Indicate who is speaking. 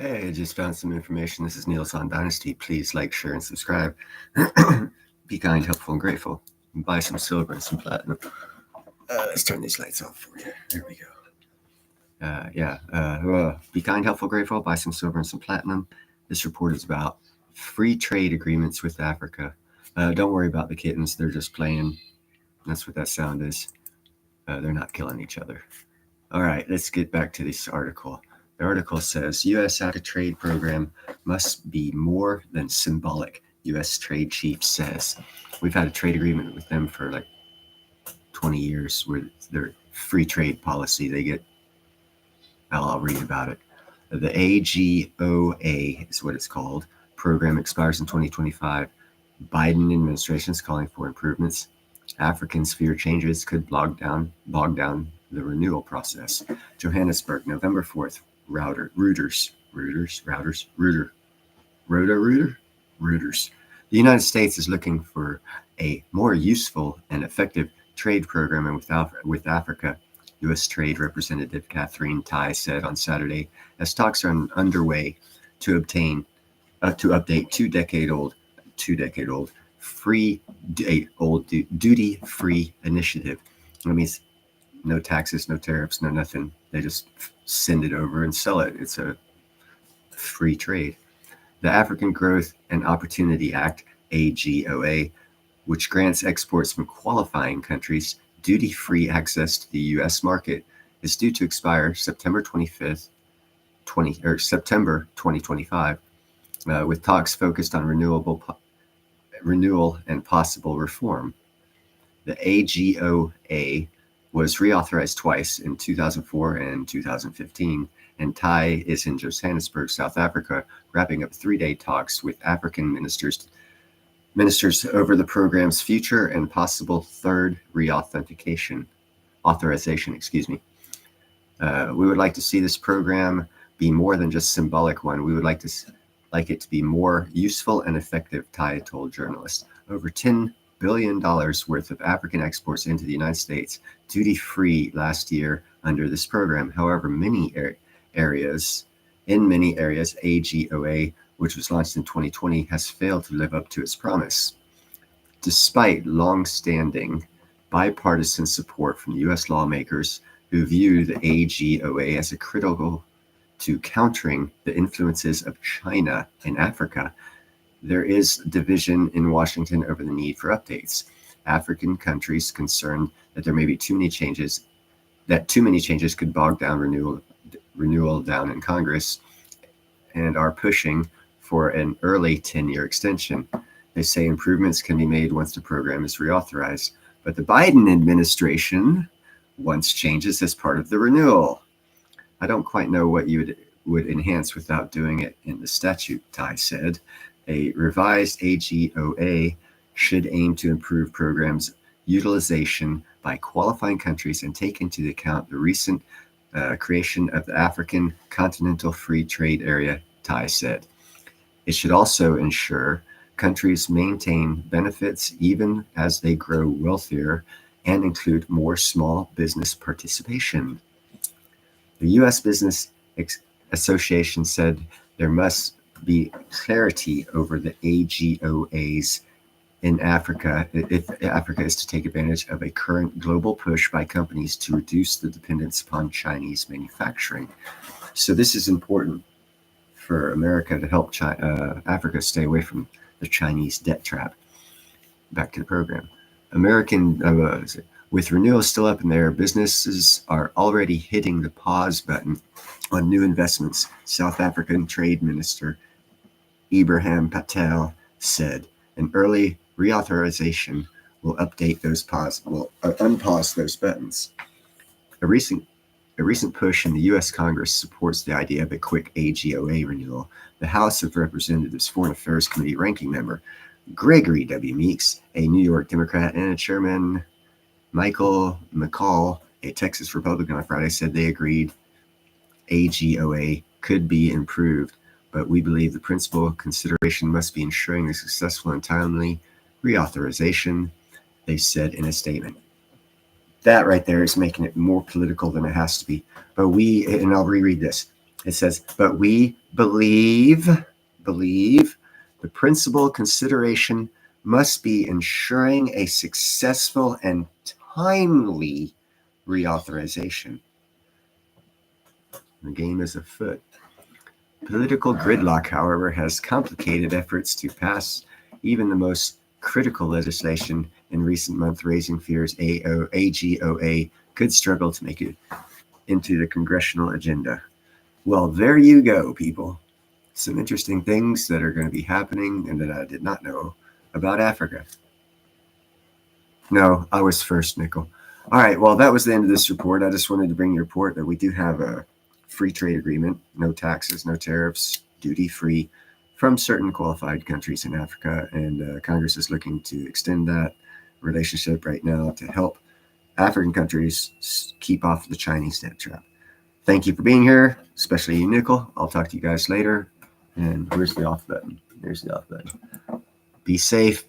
Speaker 1: Hey, I just found some information. This is Niels on Dynasty. Please like, share, and subscribe. Be kind, helpful, and grateful. And buy some silver and some platinum. Let's turn these lights off for you. There we go. Be kind, helpful, grateful. Buy some silver and some platinum. This report is about free trade agreements with Africa. Don't worry about the kittens. They're just playing. That's what that sound is. They're not killing each other. All right, let's get back to this article. The article says U.S. Africa trade program must be more than symbolic, U.S. trade chief says. We've had a trade agreement with them for like 20 years where their free trade policy, I'll read about it. The AGOA is what it's called. Program expires in 2025. Biden administration is calling for improvements. Africans fear changes could bog down the renewal process. Johannesburg, November 4th. Reuters. The United States is looking for a more useful and effective trade program with Africa, U.S. Trade Representative Katherine Tai said on Saturday, as talks are underway to update two-decade-old duty-free initiative. That means no taxes, no tariffs, no nothing. They just send it over and sell it. It's a free trade. The African Growth and Opportunity Act, AGOA, which grants exports from qualifying countries duty-free access to the U.S. market, is due to expire September 2025, with talks focused on renewal and possible reform. The AGOA was reauthorized twice in 2004 and 2015, and Tai is in Johannesburg, South Africa, wrapping up 3-day talks with African ministers over the program's future and possible third authorization. We would like to see this program be more than just symbolic one. We would like it to be more useful and effective, Tai told journalists. Over $10 billion worth of African exports into the United States duty-free last year under this program. However, in many areas, AGOA, which was launched in 2020, has failed to live up to its promise. Despite long-standing bipartisan support from U.S. lawmakers who view the AGOA as critical to countering the influences of China in Africa, there is division in Washington over the need for updates. African countries concerned that there may be too many changes could bog down renewal down in Congress, and are pushing for an early 10-year extension. They say improvements can be made once the program is reauthorized, but the Biden administration wants changes as part of the renewal. I don't quite know what you would enhance without doing it in the statute, Tai said. A revised AGOA should aim to improve programs' utilization by qualifying countries and take into account the recent creation of the African Continental Free Trade Area, Tai said. It should also ensure countries maintain benefits even as they grow wealthier and include more small business participation. The U.S. Business Association said there must be clarity over the AGOAs in Africa if Africa is to take advantage of a current global push by companies to reduce the dependence upon Chinese manufacturing. So this is important for America to help Africa stay away from the Chinese debt trap. Back to the program. With renewal still up in the air, businesses are already hitting the pause button on new investments, South African Trade Minister Ibrahim Patel said. An early reauthorization will unpause those buttons. A recent push in the U.S. Congress supports the idea of a quick AGOA renewal. The House of Representatives Foreign Affairs Committee ranking member Gregory W. Meeks, a New York Democrat, and Chairman Michael McCaul, a Texas Republican, on Friday said they agreed AGOA could be improved, but we believe the principal consideration must be ensuring the successful and timely reauthorization, they said in a statement. That right there is making it more political than it has to be. But and I'll reread this. It says, but we believe the principal consideration must be ensuring a successful and timely reauthorization. The game is afoot. Political gridlock, however, has complicated efforts to pass even the most critical legislation in recent months, raising fears AGOA could struggle to make it into the congressional agenda. Well, there you go, people. Some interesting things that are going to be happening and that I did not know about Africa. No, I was first, Nickel. All right, well, that was the end of this report. I just wanted to bring you a report that we do have a free trade agreement, no taxes, no tariffs, duty-free from certain qualified countries in Africa, and Congress is looking to extend that relationship right now to help African countries keep off the Chinese debt trap. Thank you for being here, especially you, Nickel. I'll talk to you guys later. And where's the off button? There's the off button. Be safe.